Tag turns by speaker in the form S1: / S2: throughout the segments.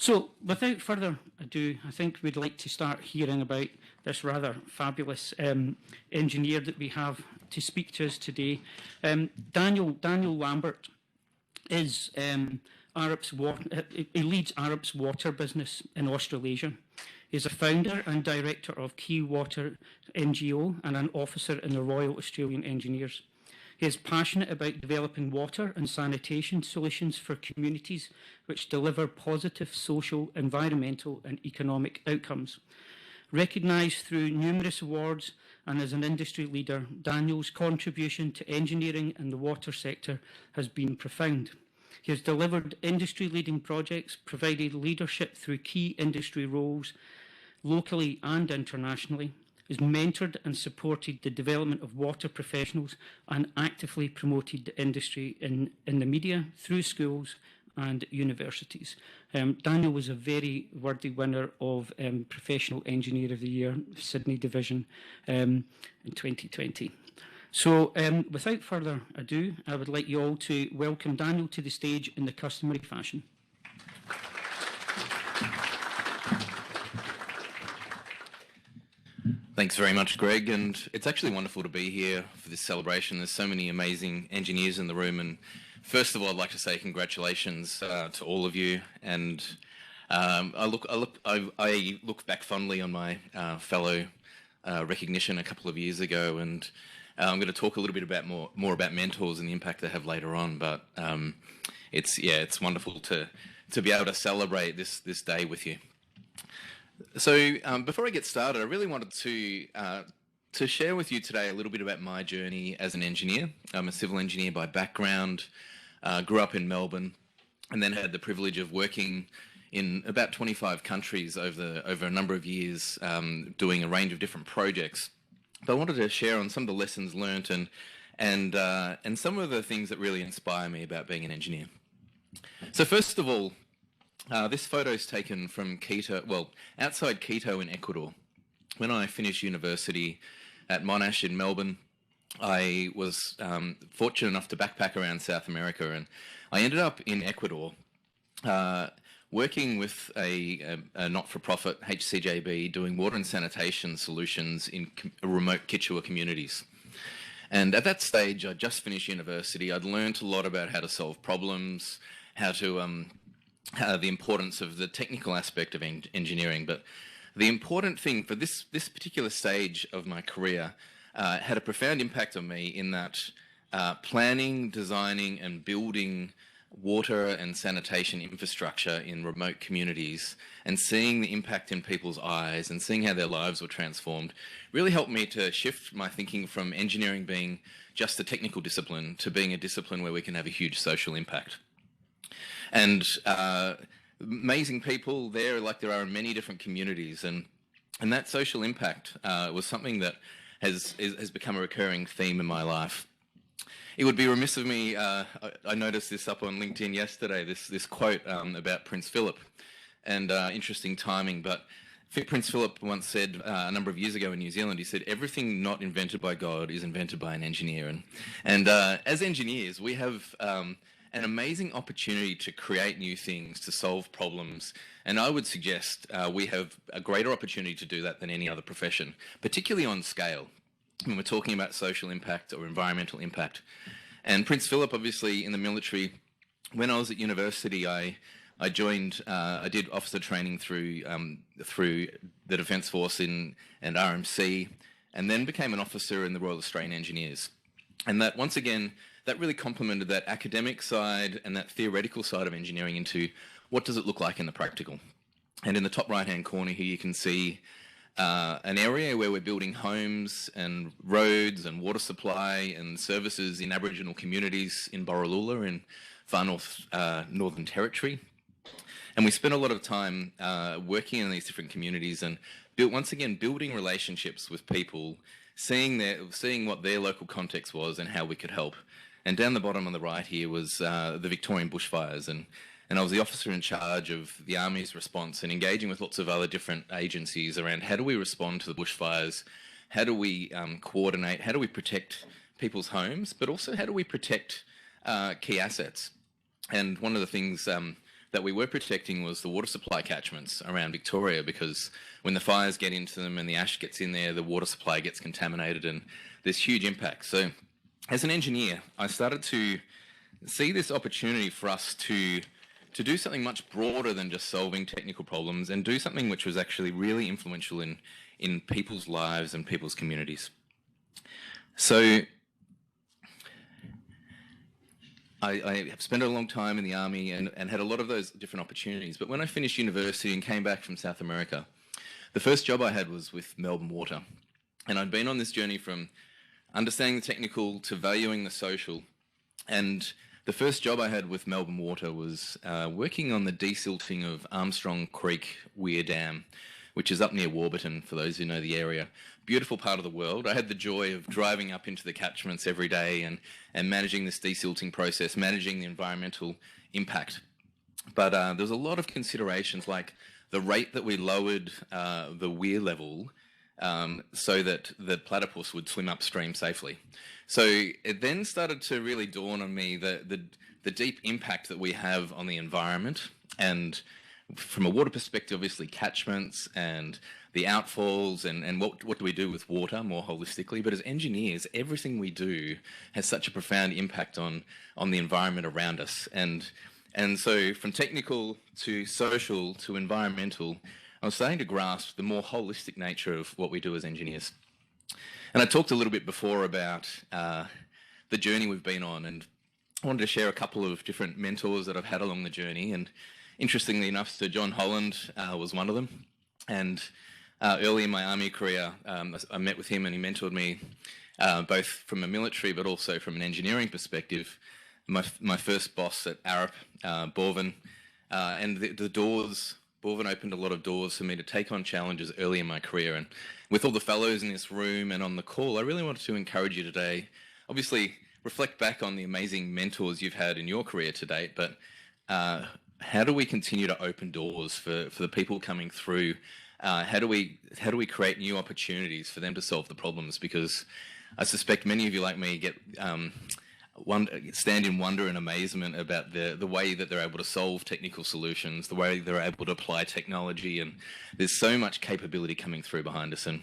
S1: So, without further ado, I think we'd like to start hearing about this rather fabulous engineer that we have to speak to us today. Daniel Lambert is he leads Arup's water business in Australasia. He's a founder and director of Key Water NGO and an officer in the Royal Australian Engineers. He is passionate about developing water and sanitation solutions for communities which deliver positive social, environmental and economic outcomes. Recognised through numerous awards and as an industry leader, Daniel's contribution to engineering and the water sector has been profound. He has delivered industry-leading projects, provided leadership through key industry roles, locally and internationally, has mentored and supported the development of water professionals and actively promoted the industry in the media, through schools and universities. Daniel was a very worthy winner of Professional Engineer of the Year, Sydney Division in 2020. So without further ado, I would like you all to welcome Daniel to the stage in the customary fashion.
S2: Thanks very much, Greg, and it's actually wonderful to be here for this celebration. There's so many amazing engineers in the room, and first of all, I'd like to say congratulations to all of you. And I look back fondly on my fellow recognition a couple of years ago, and I'm going to talk a little bit about more about mentors and the impact they have later on. But it's wonderful to be able to celebrate this day with you. So before I get started, I really wanted to share with you today a little bit about my journey as an engineer. I'm a civil engineer by background, grew up in Melbourne, and then had the privilege of working in about 25 countries over a number of years, doing a range of different projects. But I wanted to share on some of the lessons learnt and some of the things that really inspire me about being an engineer. So first of all, this photo is taken from Quito, outside Quito in Ecuador. When I finished university at Monash in Melbourne, I was fortunate enough to backpack around South America, and I ended up in Ecuador working with a not-for-profit, HCJB, doing water and sanitation solutions in remote Quechua communities. And at that stage, I'd just finished university. I'd learned a lot about how to solve problems, how to the importance of the technical aspect of engineering. But the important thing for this particular stage of my career had a profound impact on me in that planning, designing and building water and sanitation infrastructure in remote communities and seeing the impact in people's eyes and seeing how their lives were transformed really helped me to shift my thinking from engineering being just a technical discipline to being a discipline where we can have a huge social impact. And amazing people there, like there are in many different communities, and that social impact was something that has become a recurring theme in my life. It would be remiss of me, I noticed this up on LinkedIn yesterday, this quote about Prince Philip, and interesting timing, but Prince Philip once said a number of years ago in New Zealand, he said, "Everything not invented by God is invented by an engineer." And as engineers, we have an amazing opportunity to create new things, to solve problems. And I would suggest we have a greater opportunity to do that than any other profession, particularly on scale, when we're talking about social impact or environmental impact. And Prince Philip, obviously in the military, when I was at university, I did officer training through the Defence Force and RMC, and then became an officer in the Royal Australian Engineers. And that, once again, that really complemented that academic side and that theoretical side of engineering into what does it look like in the practical. And in the top right-hand corner here, you can see an area where we're building homes and roads and water supply and services in Aboriginal communities in Borroloola in far north Northern Territory. And we spent a lot of time working in these different communities and once again building relationships with people, seeing what their local context was and how we could help. And down the bottom on the right here was the Victorian bushfires, and I was the officer in charge of the Army's response and engaging with lots of other different agencies around how do we respond to the bushfires, how do we coordinate, how do we protect people's homes, but also how do we protect key assets. And one of the things that we were protecting was the water supply catchments around Victoria, because when the fires get into them and the ash gets in there, the water supply gets contaminated and there's huge impact. So as an engineer, I started to see this opportunity for us to do something much broader than just solving technical problems, and do something which was actually really influential in people's lives and people's communities. So I have spent a long time in the army and had a lot of those different opportunities. But when I finished university and came back from South America, the first job I had was with Melbourne Water. And I'd been on this journey from understanding the technical to valuing the social. And the first job I had with Melbourne Water was working on the desilting of Armstrong Creek Weir Dam, which is up near Warburton, for those who know the area. Beautiful part of the world. I had the joy of driving up into the catchments every day and managing this desilting process, managing the environmental impact. But there was a lot of considerations, like the rate that we lowered the weir level so that the platypus would swim upstream safely. So it then started to really dawn on me the deep impact that we have on the environment, and from a water perspective, obviously catchments and the outfalls and what do we do with water more holistically. But as engineers, everything we do has such a profound impact on the environment around us. And so from technical to social to environmental, I was starting to grasp the more holistic nature of what we do as engineers. And I talked a little bit before about the journey we've been on, and I wanted to share a couple of different mentors that I've had along the journey. And interestingly enough, Sir John Holland was one of them. And early in my army career, I met with him and he mentored me both from a military but also from an engineering perspective. My first boss at Arup, Borvin, and the doors, Borvin opened a lot of doors for me to take on challenges early in my career. And with all the fellows in this room and on the call, I really wanted to encourage you today, obviously reflect back on the amazing mentors you've had in your career to date, but how do we continue to open doors for the people coming through? How do we create new opportunities for them to solve the problems? Because I suspect many of you, like me, stand in wonder and amazement about the way that they're able to solve technical solutions, the way they're able to apply technology, and there's so much capability coming through behind us. And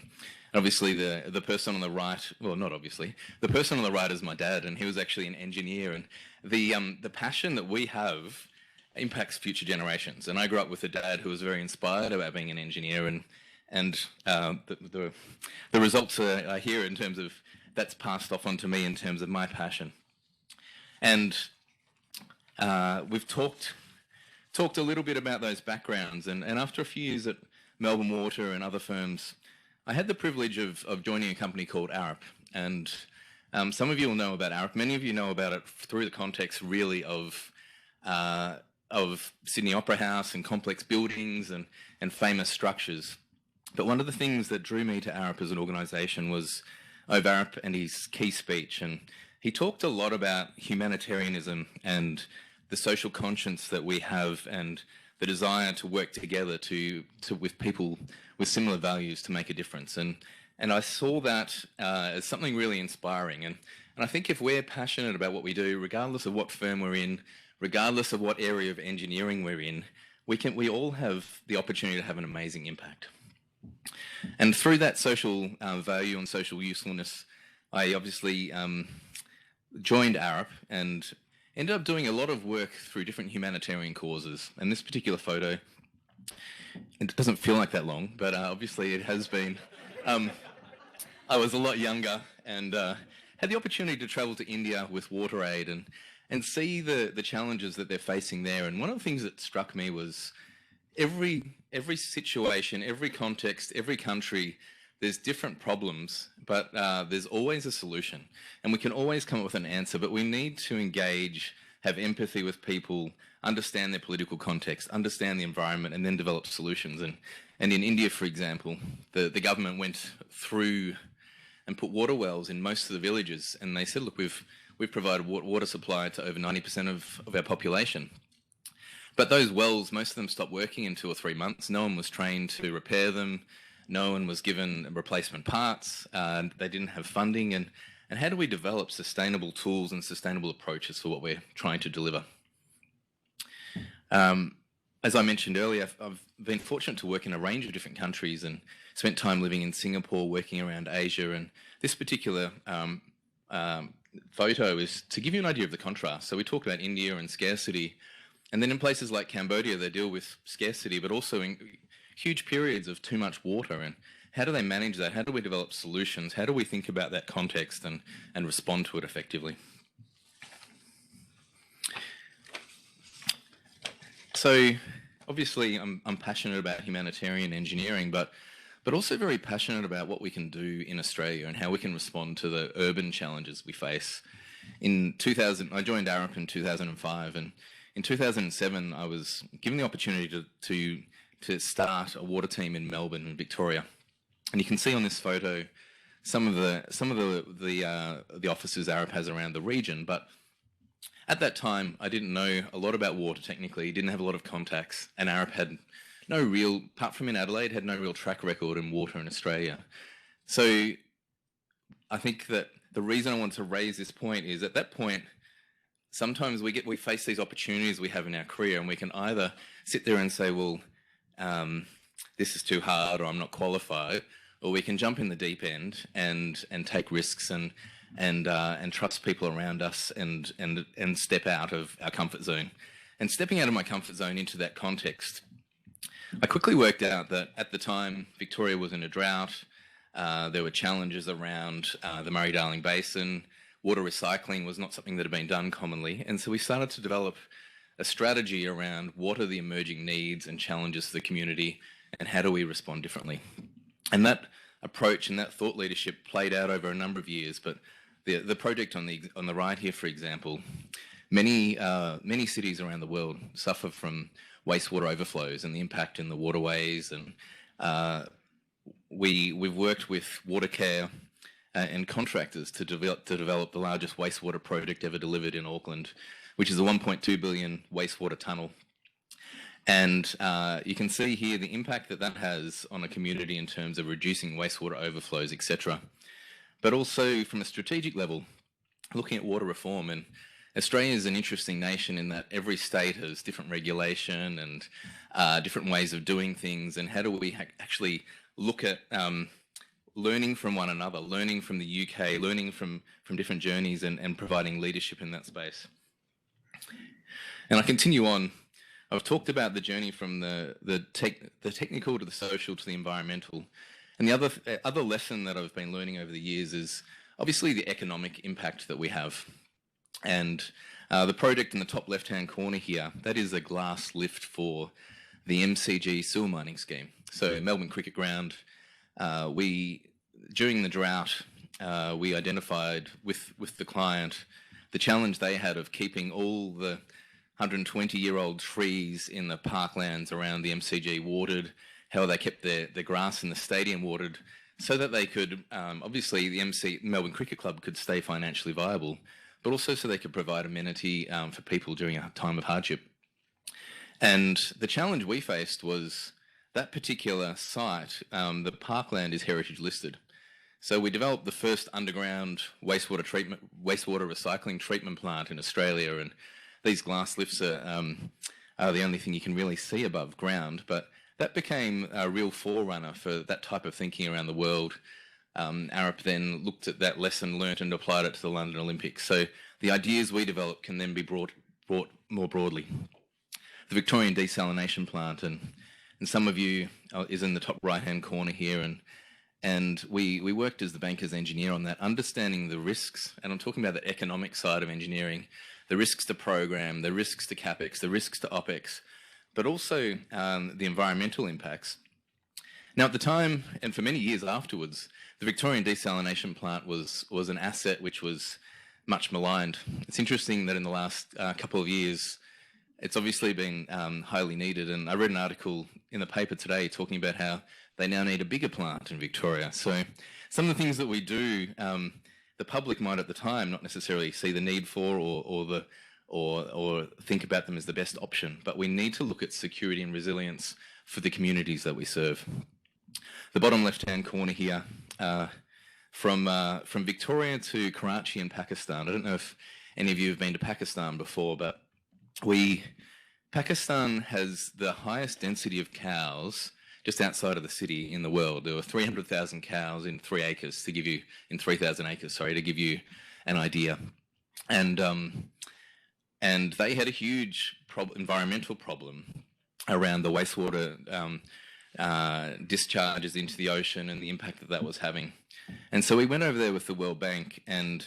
S2: obviously the person on the right, well, not obviously, the person on the right is my dad, and he was actually an engineer, and the passion that we have impacts future generations. And I grew up with a dad who was very inspired about being an engineer, and the results are here in terms of that's passed off onto me in terms of my passion. And we've talked a little bit about those backgrounds, and after a few years at Melbourne Water and other firms, I had the privilege of joining a company called Arup. And some of you will know about Arup. Many of you know about it through the context really of Sydney Opera House and complex buildings and famous structures. But one of the things that drew me to Arup as an organisation was Ove Arup and his key speech. And he talked a lot about humanitarianism and the social conscience that we have, and the desire to work together with people with similar values to make a difference. And I saw that as something really inspiring. And I think if we're passionate about what we do, regardless of what firm we're in, regardless of what area of engineering we're in, we all have the opportunity to have an amazing impact. And through that social value and social usefulness, I obviously joined Arup and ended up doing a lot of work through different humanitarian causes. And this particular photo, it doesn't feel like that long, but obviously it has been. I was a lot younger and had the opportunity to travel to India with WaterAid and see the challenges that they're facing there. And one of the things that struck me was every situation, every context, every country, there's different problems, but there's always a solution. And we can always come up with an answer, but we need to engage, have empathy with people, understand their political context, understand the environment, and then develop solutions. And in India, for example, the government went through and put water wells in most of the villages, and they said, look, we've provided water supply to over 90% of our population. But those wells, most of them stopped working in 2 or 3 months. No one was trained to repair them. No one was given replacement parts. They didn't have funding. And how do we develop sustainable tools and sustainable approaches for what we're trying to deliver? As I mentioned earlier, I've been fortunate to work in a range of different countries and spent time living in Singapore, working around Asia. And this particular photo is to give you an idea of the contrast. So we talk about India and scarcity, and then in places like Cambodia, they deal with scarcity, but also in huge periods of too much water. And how do they manage that? How do we develop solutions? How do we think about that context and respond to it effectively? So obviously I'm passionate about humanitarian engineering, but also very passionate about what we can do in Australia and how we can respond to the urban challenges we face. In 2000, I joined Arup in 2005, and in 2007 I was given the opportunity to start a water team in Melbourne, in Victoria. And you can see on this photo some of the offices Arup has around the region, but at that time, I didn't know a lot about water technically, didn't have a lot of contacts, and Arup had no real, apart from in Adelaide, had no real track record in water in Australia. So I think that the reason I want to raise this point is at that point, sometimes we face these opportunities we have in our career, and we can either sit there and say, well, this is too hard, or I'm not qualified, or we can jump in the deep end and take risks and trust people around us and step out of our comfort zone. And stepping out of my comfort zone into that context, I quickly worked out that at the time Victoria was in a drought. There were challenges around the Murray-Darling Basin. Water recycling was not something that had been done commonly, and so we started to develop a strategy around what are the emerging needs and challenges for the community, and how do we respond differently. And that approach and that thought leadership played out over a number of years. But the project on the right here, for example, many cities around the world suffer from wastewater overflows and the impact in the waterways. And we've worked with Watercare and contractors to develop the largest wastewater project ever delivered in Auckland, which is a 1.2 billion wastewater tunnel. And you can see here the impact that has on a community in terms of reducing wastewater overflows, etc. But also from a strategic level, looking at water reform. And Australia is an interesting nation in that every state has different regulation and different ways of doing things. And how do we actually look at learning from one another, learning from the UK, learning from different journeys and providing leadership in that space. And I continue on. I've talked about the journey from the technical to the social to the environmental. And the other lesson that I've been learning over the years is obviously the economic impact that we have. And the project in the top left-hand corner here, that is a glass lift for the MCG sewer mining scheme. So Melbourne Cricket Ground, during the drought, we identified with the client the challenge they had of keeping all the 120-year-old trees in the parklands around the MCG watered, how they kept their grass in the stadium watered, so that they could, obviously the Melbourne Cricket Club could stay financially viable, but also so they could provide amenity for people during a time of hardship. And the challenge we faced was that particular site, the parkland is heritage listed. So we developed the first underground wastewater recycling treatment plant in Australia, and these glass lifts are the only thing you can really see above ground, but that became a real forerunner for that type of thinking around the world. Arup then looked at that lesson learnt and applied it to the London Olympics. So the ideas we develop can then be brought more broadly. The Victorian desalination plant, and some of you is in the top right-hand corner here, and we worked as the banker's engineer on that, understanding the risks, and I'm talking about the economic side of engineering, the risks to program, the risks to CapEx, the risks to OpEx, but also the environmental impacts. Now at the time, and for many years afterwards, the Victorian desalination plant was an asset which was much maligned. It's interesting that in the last couple of years, it's obviously been highly needed, and I read an article in the paper today talking about how they now need a bigger plant in Victoria. So some of the things that we do, the public might at the time not necessarily see the need for or think about them as the best option, but we need to look at security and resilience for the communities that we serve. The bottom left-hand corner here, from Victoria to Karachi in Pakistan. I don't know if any of you have been to Pakistan before, but we Pakistan has the highest density of cows just outside of the city in the world. There were 300,000 cows in 3 acres to give you, in 3,000 acres, sorry, to give you an idea. And they had a huge environmental problem around the wastewater discharges into the ocean and the impact that that was having. And so we went over there with the World Bank and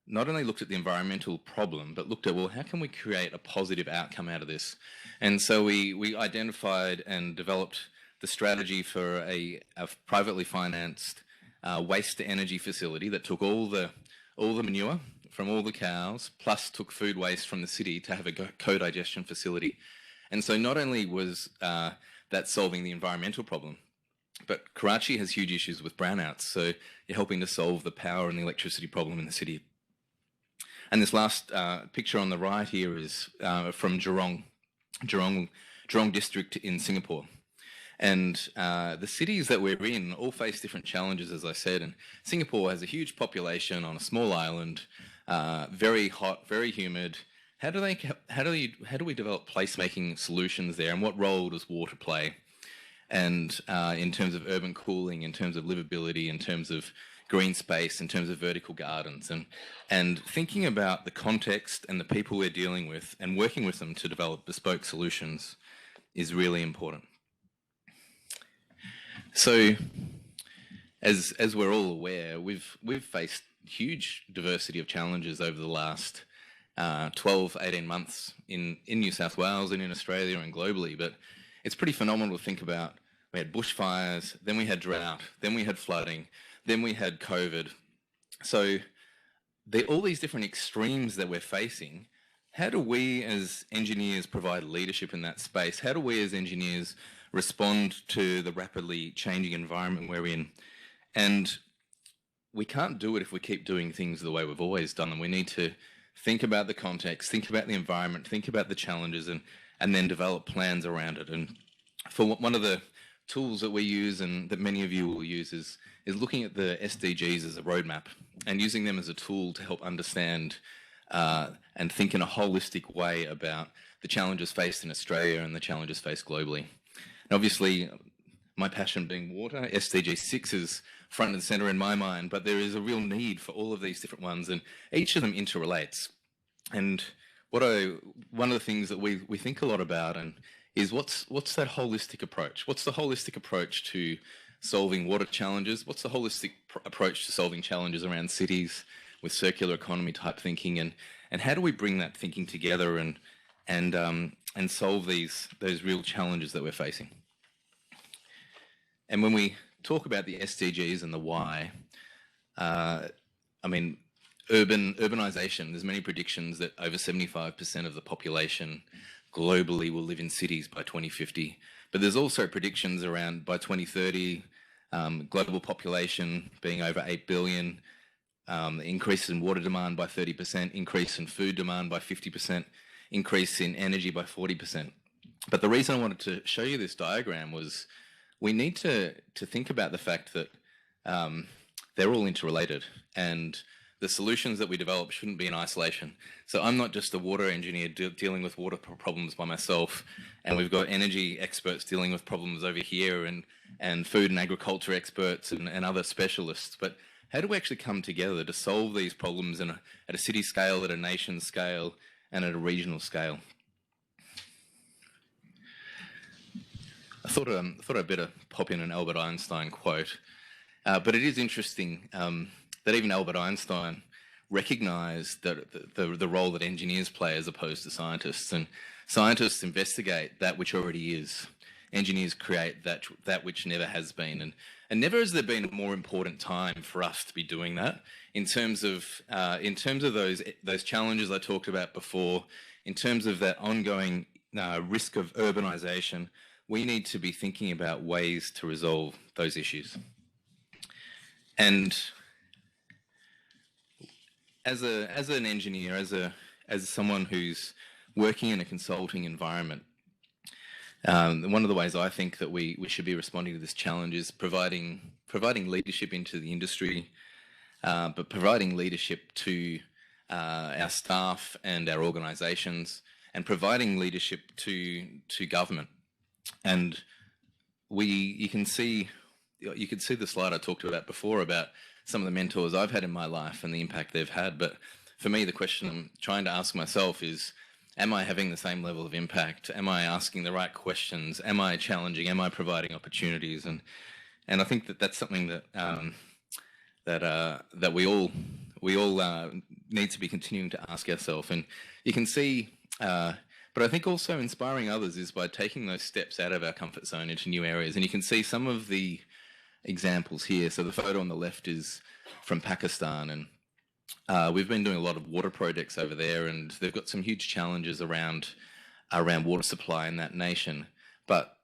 S2: not only looked at the environmental problem, but looked at, well, how can we create a positive outcome out of this? And so we identified and developed the strategy for a privately financed waste-to-energy facility that took all the manure from all the cows, plus took food waste from the city to have a co-digestion facility. And so not only was that solving the environmental problem, but Karachi has huge issues with brownouts, so you're helping to solve the power and the electricity problem in the city. And this last picture on the right here is from Jurong district in Singapore. And the cities that we're in all face different challenges, as I said. And Singapore has a huge population on a small island, very hot, very humid. How do we develop placemaking solutions there, and what role does water play? And in terms of urban cooling, in terms of livability, in terms of green space, in terms of vertical gardens, and thinking about the context and the people we're dealing with and working with them to develop bespoke solutions is really important. So, as we're all aware, we've faced huge diversity of challenges over the last 12, 18 months in New South Wales and in Australia and globally, but it's pretty phenomenal to think about. We had bushfires, then we had drought, then we had flooding, then we had COVID. So all these different extremes that we're facing, how do we as engineers provide leadership in that space? How do we as engineers respond to the rapidly changing environment we're in? And we can't do it if we keep doing things the way we've always done them. We need to think about the context, think about the environment, think about the challenges, and then develop plans around it. And for one of the tools that we use and that many of you will use is looking at the SDGs as a roadmap and using them as a tool to help understand and think in a holistic way about the challenges faced in Australia and the challenges faced globally. And obviously, my passion being water, SDG 6 is front and center in my mind, but there is a real need for all of these different ones, and each of them interrelates. And one of the things that we think a lot about is what's that holistic approach? What's the holistic approach to solving water challenges? What's the holistic approach to solving challenges around cities with circular economy type thinking? And how do we bring that thinking together and solve those real challenges that we're facing? And when we talk about the SDGs and the why, I mean, urbanization, there's many predictions that over 75% of the population globally will live in cities by 2050. But there's also predictions around by 2030, global population being over 8 billion, increase in water demand by 30%, increase in food demand by 50%, increase in energy by 40%. But the reason I wanted to show you this diagram was we need to think about the fact that they're all interrelated, and the solutions that we develop shouldn't be in isolation. So I'm not just a water engineer dealing with water problems by myself, and we've got energy experts dealing with problems over here, and food and agriculture experts and other specialists. But how do we actually come together to solve these problems at a city scale, at a nation scale, and at a regional scale? I thought I'd better pop in an Albert Einstein quote, but it is interesting that even Albert Einstein recognised that the role that engineers play as opposed to scientists. And scientists investigate that which already is. Engineers create that which never has been. And never has there been a more important time for us to be doing that in terms of those challenges I talked about before, in terms of that ongoing risk of urbanisation. We need to be thinking about ways to resolve those issues. And as an engineer, as someone who's working in a consulting environment, one of the ways I think that we should be responding to this challenge is providing leadership into the industry, but providing leadership to our staff and our organisations, and providing leadership to government. And you can see the slide I talked about before about some of the mentors I've had in my life and the impact they've had. But for me, the question I'm trying to ask myself is, am I having the same level of impact? Am I asking the right questions? Am I challenging? Am I providing opportunities? And I think that that's something that that we all need to be continuing to ask ourselves. And you can see, but I think also inspiring others is by taking those steps out of our comfort zone into new areas. And you can see some of the examples here. So the photo on the left is from Pakistan, and we've been doing a lot of water projects over there, and they've got some huge challenges around water supply in that nation. But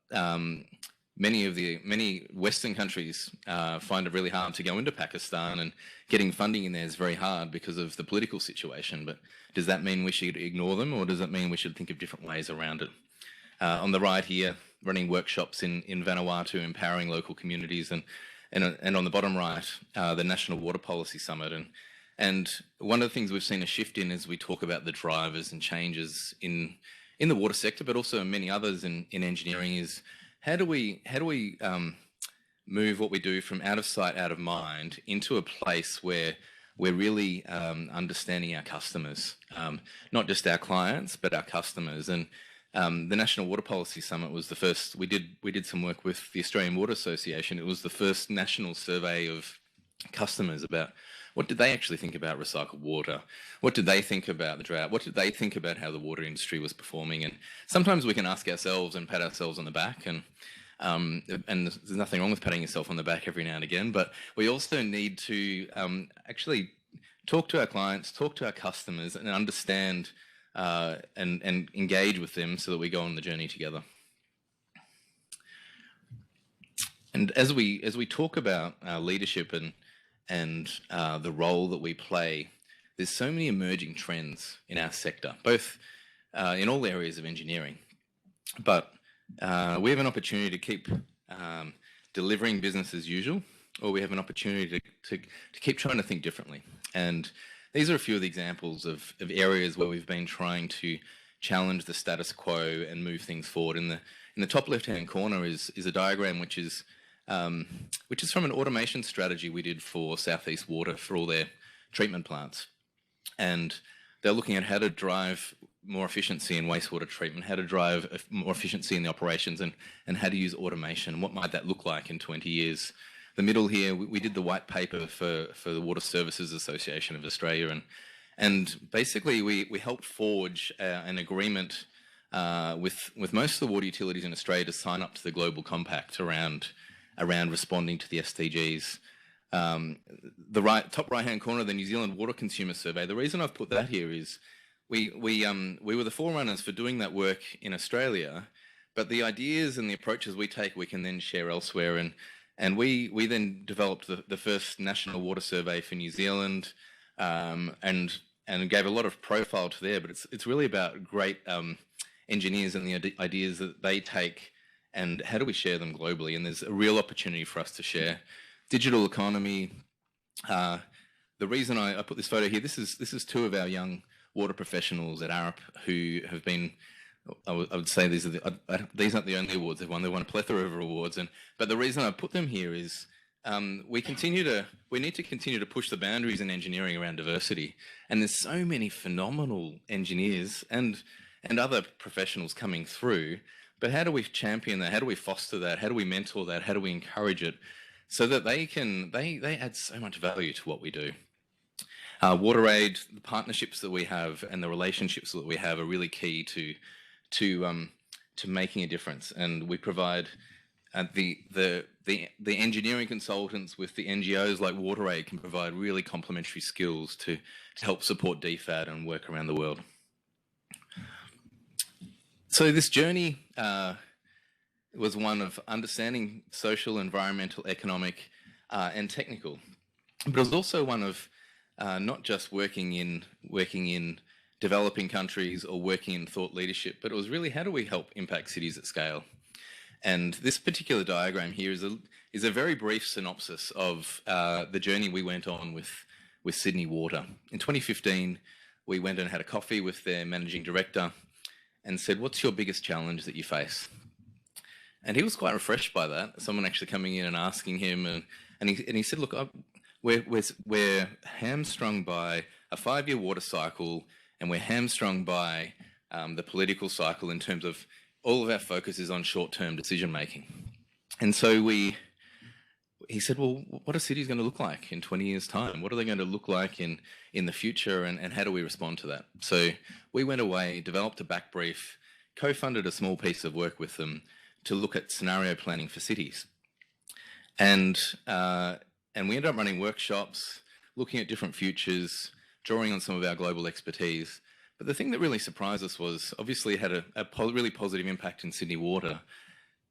S2: many Western countries find it really hard to go into Pakistan, and getting funding in there is very hard because of the political situation. But does that mean we should ignore them, or does that mean we should think of different ways around it? On the right here, running workshops in Vanuatu, empowering local communities, and on the bottom right, the National Water Policy Summit. And one of the things we've seen a shift in as we talk about the drivers and changes in the water sector, but also many others in engineering, is how do we move what we do from out of sight, out of mind into a place where we're really understanding our customers, not just our clients, but our customers. And the National Water Policy Summit was the first. We did some work with the Australian Water Association. It was the first national survey of customers about what did they actually think about recycled water? What did they think about the drought? What did they think about how the water industry was performing? And sometimes we can ask ourselves and pat ourselves on the back, and there's nothing wrong with patting yourself on the back every now and again, but we also need to actually talk to our clients, talk to our customers, and understand and engage with them so that we go on the journey together. And as we talk about leadership and the role that we play, there's so many emerging trends in our sector, both in all areas of engineering. But we have an opportunity to keep delivering business as usual, or we have an opportunity to keep trying to think differently. And these are a few of the examples of areas where we've been trying to challenge the status quo and move things forward. In the top left-hand corner is a diagram which is from an automation strategy we did for Southeast Water for all their treatment plants. And they're looking at how to drive more efficiency in wastewater treatment, how to drive more efficiency in the operations, and how to use automation. What might that look like in 20 years? The middle here, we did the white paper for the Water Services Association of Australia, and basically we helped forge an agreement with most of the water utilities in Australia to sign up to the Global Compact around responding to the SDGs. The top right-hand corner, the New Zealand Water Consumer Survey. The reason I've put that here is we were the forerunners for doing that work in Australia, but the ideas and the approaches we take, we can then share elsewhere. And we then developed the first national water survey for New Zealand, and gave a lot of profile to there. But it's really about great engineers and the ideas that they take, and how do we share them globally? And there's a real opportunity for us to share. Digital economy. The reason I put this photo here, this is two of our young water professionals at Arup who have been. I would say these aren't the only awards they've won. They've won a plethora of awards, but the reason I put them here is we need to continue to push the boundaries in engineering around diversity. And there's so many phenomenal engineers and other professionals coming through. But how do we champion that? How do we foster that? How do we mentor that? How do we encourage it so that they add so much value to what we do? WaterAid, the partnerships that we have and the relationships that we have are really key to making a difference. And we provide the engineering consultants with the NGOs like WaterAid can provide really complementary skills to help support DFAT and work around the world. So this journey was one of understanding social, environmental, economic, and technical, but it was also one of not just working in developing countries or working in thought leadership, but it was really how do we help impact cities at scale. And this particular diagram here is a very brief synopsis of the journey we went on with Sydney Water. In 2015, we went and had a coffee with their managing director, and said, "What's your biggest challenge that you face?" And he was quite refreshed by that. Someone actually coming in and asking him, and he said, "Look, we're hamstrung by a 5-year water cycle, and we're hamstrung by the political cycle in terms of all of our focus is on short-term decision making." And so he said, "Well, what are cities going to look like in 20 years' time? What are they going to look like in the future, and how do we respond to that?" So we went away, developed a back brief, co-funded a small piece of work with them to look at scenario planning for cities. And we ended up running workshops, looking at different futures, drawing on some of our global expertise. But the thing that really surprised us was, obviously, it had a really positive impact in Sydney Water.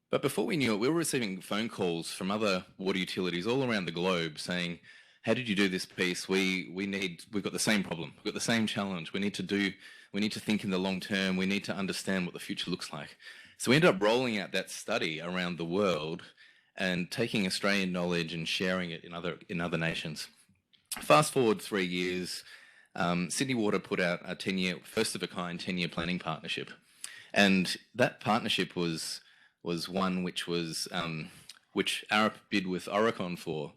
S2: But before we knew it, we were receiving phone calls from other water utilities all around the globe saying, "How did you do this piece? We've got the same problem. We've got the same challenge. We need to think in the long term. We need to understand what the future looks like." So we ended up rolling out that study around the world and taking Australian knowledge and sharing it in other nations. Fast forward 3 years, Sydney Water put out a 10-year, first of a kind 10-year planning partnership. And that partnership was one which Arup bid with Oricon for.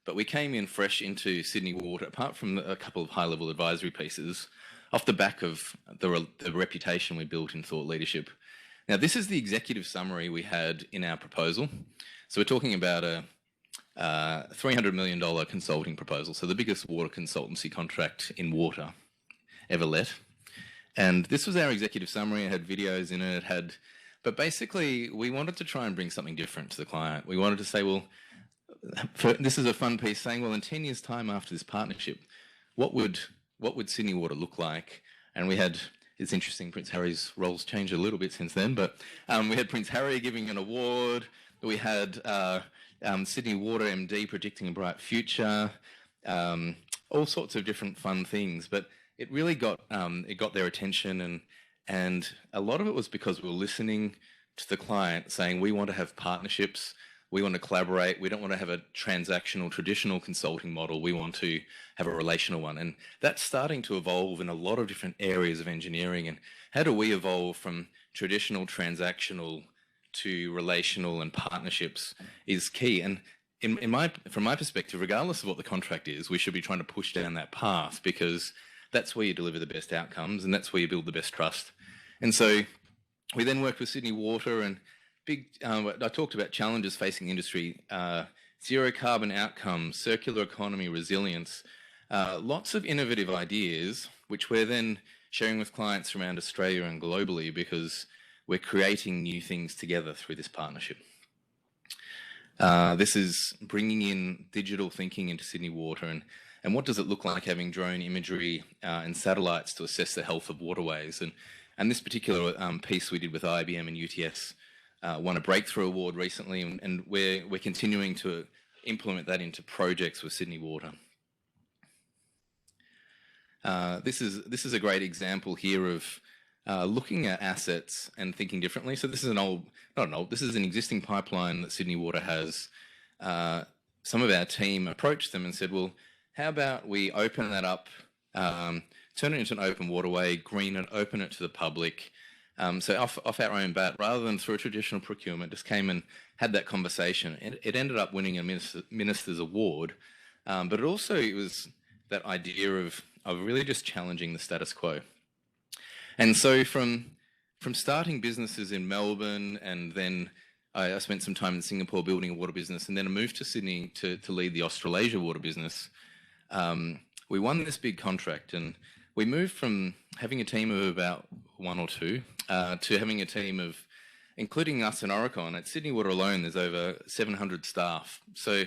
S2: But we came in fresh into Sydney Water, apart from a couple of high-level advisory pieces, off the back of the reputation we built in thought leadership. Now, this is the executive summary we had in our proposal. So we're talking about a $300 million consulting proposal, so the biggest water consultancy contract in water ever let. And this was our executive summary. It had videos in it. But basically, we wanted to try and bring something different to the client. We wanted to say, well, this is a fun piece, saying, well, in 10 years' time after this partnership, what would Sydney Water look like? And we had, it's interesting, Prince Harry's role's changed a little bit since then, but we had Prince Harry giving an award. We had Sydney Water MD predicting a bright future, all sorts of different fun things. But it really got their attention, and a lot of it was because we were listening to the client saying, we want to have partnerships, we want to collaborate, we don't want to have a transactional, traditional consulting model, we want to have a relational one. And that's starting to evolve in a lot of different areas of engineering. And how do we evolve from traditional, transactional to relational and partnerships is key. And from my perspective, regardless of what the contract is, we should be trying to push down that path, because that's where you deliver the best outcomes and that's where you build the best trust. And so we then worked with Sydney Water, and I talked about challenges facing industry, zero carbon outcomes, circular economy, resilience, lots of innovative ideas, which we're then sharing with clients around Australia and globally, because we're creating new things together through this partnership. This is bringing in digital thinking into Sydney Water, and what does it look like having drone imagery and satellites to assess the health of waterways. And this particular piece we did with IBM and UTS won a breakthrough award recently, and we're continuing to implement that into projects with Sydney Water. This is a great example here of looking at assets and thinking differently. So this is this is an existing pipeline that Sydney Water has. Some of our team approached them and said, well, how about we open that up, turn it into an open waterway, green it, open it to the public. So off our own bat, rather than through a traditional procurement, just came and had that conversation. It ended up winning a minister's award, but it was that idea of really just challenging the status quo. And so from starting businesses in Melbourne, and then I spent some time in Singapore building a water business, and then I moved to Sydney to lead the Australasia water business. We won this big contract, and we moved from having a team of about one or two to having a team of, including us and Oricon, at Sydney Water alone, there's over 700 staff. So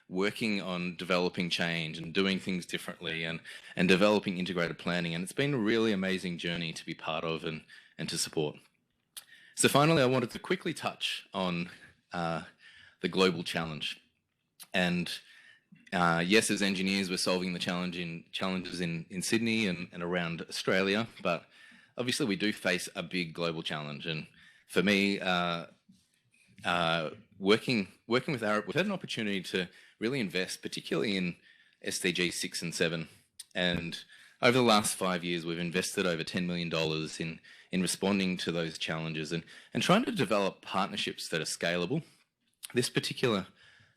S2: working on developing change and doing things differently and developing integrated planning. And it's been a really amazing journey to be part of and to support. So finally, I wanted to quickly touch on the global challenge. And yes, as engineers, we're solving the challenges in Sydney and around Australia, but obviously we do face a big global challenge. And for me, working with Arup, we've had an opportunity to really invest, particularly in SDG 6 and 7. And over the last 5 years, we've invested over $10 million in in responding to those challenges and trying to develop partnerships that are scalable. This particular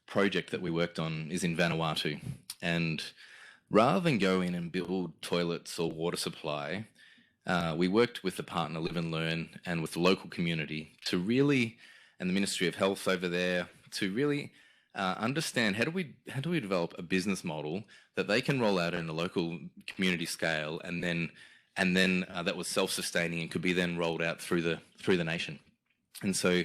S2: project that we worked on is in Vanuatu, and rather than go in and build toilets or water supply, we worked with the partner Live and Learn and with the local community to really, and the Ministry of Health over there, to really understand how do we develop a business model that they can roll out in a local community scale, and then that was self-sustaining and could be then rolled out through the nation. And so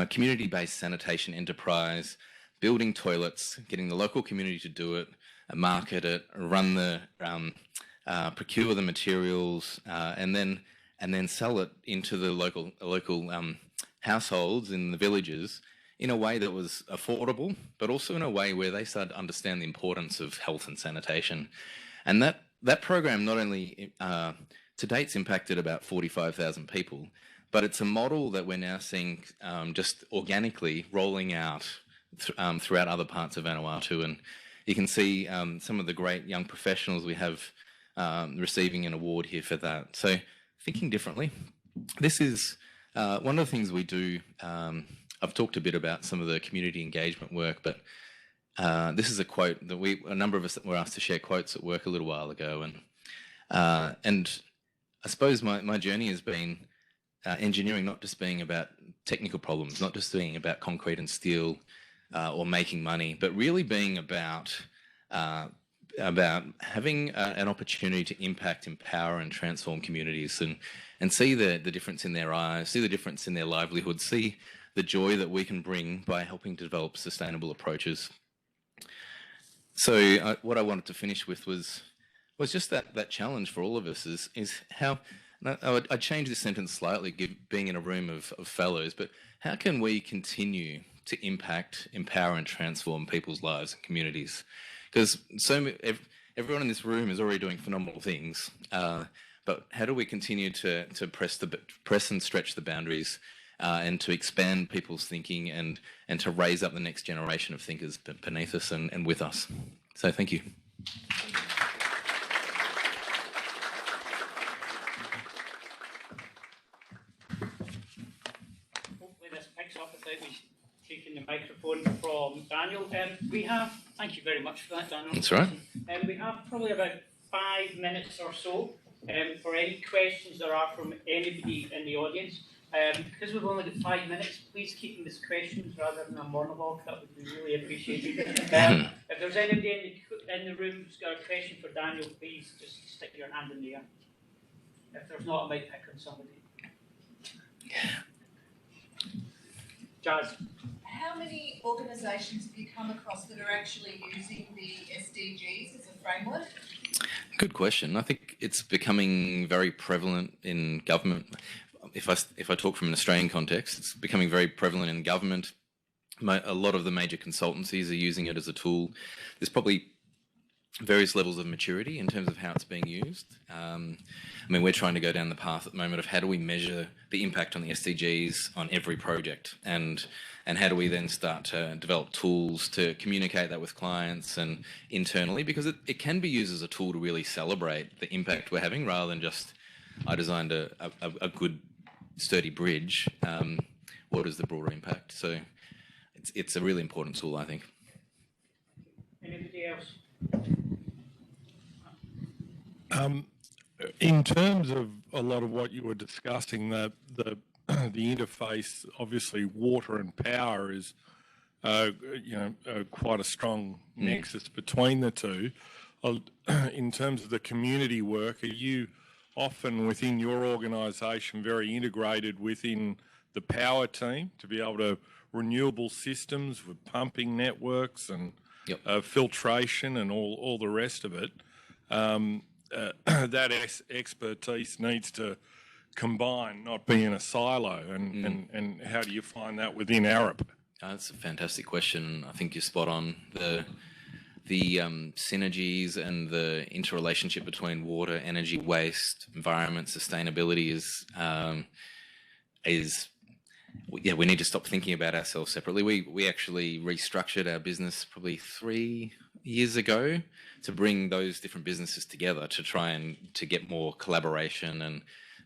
S2: community-based sanitation enterprise, building toilets, getting the local community to do it, market it, run the procure the materials, and then sell it into the local households in the villages in a way that was affordable, but also in a way where they started to understand the importance of health and sanitation. And that program not only to date's impacted about 45,000 people, but it's a model that we're now seeing just organically rolling out throughout other parts of Vanuatu. And you can see some of the great young professionals we have receiving an award here for that. So thinking differently. This is one of the things we do. I've talked a bit about some of the community engagement work, but this is a quote that a number of us were asked to share quotes at work a little while ago. And I suppose my journey has been engineering not just being about technical problems, not just being about concrete and steel or making money, but really being about having an opportunity to impact, empower and transform communities and see the difference in their eyes, see the difference in their livelihood, see the joy that we can bring by helping to develop sustainable approaches. So what I wanted to finish with was just that challenge for all of us is how, I'd change this sentence slightly, being in a room of fellows, but how can we continue to impact, empower and transform people's lives and communities? Because everyone in this room is already doing phenomenal things, but how do we continue to press and stretch the boundaries and to expand people's thinking and to raise up the next generation of thinkers beneath us and with us? So thank you.
S1: Hopefully this picks up without me taking the microphone from Daniel. Thank you very much for that, Daniel.
S2: That's right.
S1: We have probably about 5 minutes or so for any questions there are from anybody in the audience. Because we've only got 5 minutes, please keep them as questions rather than a monologue. That would be really appreciated. If there's anybody in the room who's got a question for Daniel, please just stick your hand in the air. If there's not, I might pick on somebody. Jazz.
S3: How many organisations have you come across that are actually using the SDGs as a framework?
S2: Good question. I think it's becoming very prevalent in government. If I talk from an Australian context, it's becoming very prevalent in government. A lot of the major consultancies are using it as a tool. There's probably various levels of maturity in terms of how it's being used. I mean, we're trying to go down the path at the moment of how do we measure the impact on the SDGs on every project, and how do we then start to develop tools to communicate that with clients and internally, because it can be used as a tool to really celebrate the impact we're having rather than just, I designed a good sturdy bridge. What is the broader impact? So it's a really important tool, I think.
S1: Anybody else?
S4: In terms of a lot of what you were discussing, the interface, obviously water and power is, quite a strong nexus between the two. In terms of the community work, are you often within your organisation very integrated within the power team to be able to renewable systems with pumping networks and filtration and all the rest of it? That expertise needs to combine, not be in a silo. And how do you find that within Arup?
S2: That's a fantastic question. I think you're spot on. The synergies and the interrelationship between water, energy, waste, environment, sustainability we need to stop thinking about ourselves separately. We actually restructured our business probably 3 years ago to bring those different businesses together to try and to get more collaboration and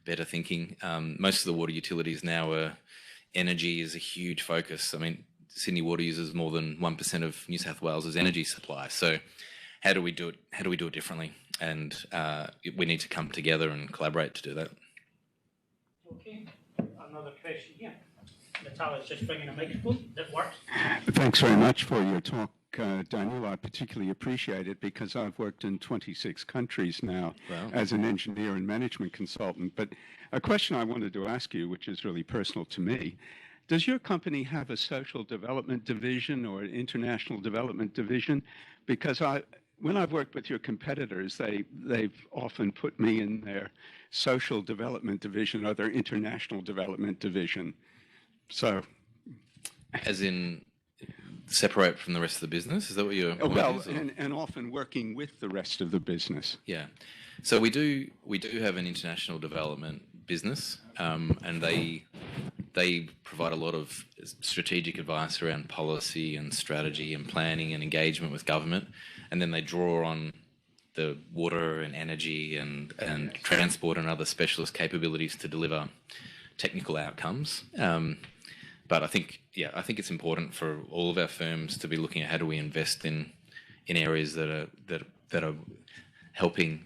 S2: better thinking. Most of the water utilities now are energy is a huge focus. I mean, Sydney Water uses more than 1% of New South Wales's energy supply. So how do we do it? How do we do it differently? And we need to come together and collaborate to do that.
S1: Okay, another question here. Natalia's just bringing a microphone that works.
S5: Thanks very much for your talk, Daniel. I particularly appreciate it because I've worked in 26 countries now as an engineer and management consultant. But a question I wanted to ask you, which is really personal to me, does your company have a social development division or an international development division? Because when I've worked with your competitors, they've often put me in their social development division or their international development division. So,
S2: as in separate from the rest of the business? Is that what you're?
S5: Well, and often working with the rest of the business.
S2: Yeah. So we do have an international development business, and they provide a lot of strategic advice around policy and strategy and planning and engagement with government, and then they draw on the water and energy and transport and other specialist capabilities to deliver technical outcomes. But I think it's important for all of our firms to be looking at how do we invest in areas that are helping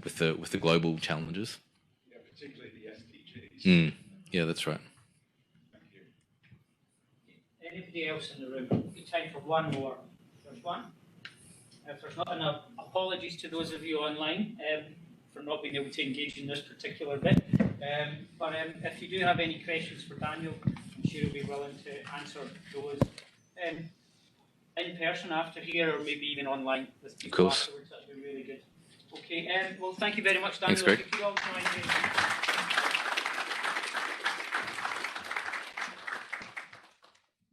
S2: with the global challenges.
S5: Yeah, particularly the SDGs.
S2: Yeah, that's right.
S5: Thank you.
S1: Anybody else in the room? We've got time for one more. There's one. If there's not enough, apologies to those of you online for not being able to engage in this particular bit. But if you do have any questions for Daniel, I'm sure he'll be willing to answer those in person after here, or maybe even online with people afterwards. That'd be really good. Okay. Well, thank you very much, Daniel.
S2: Thanks, Greg.
S1: If you could all join me.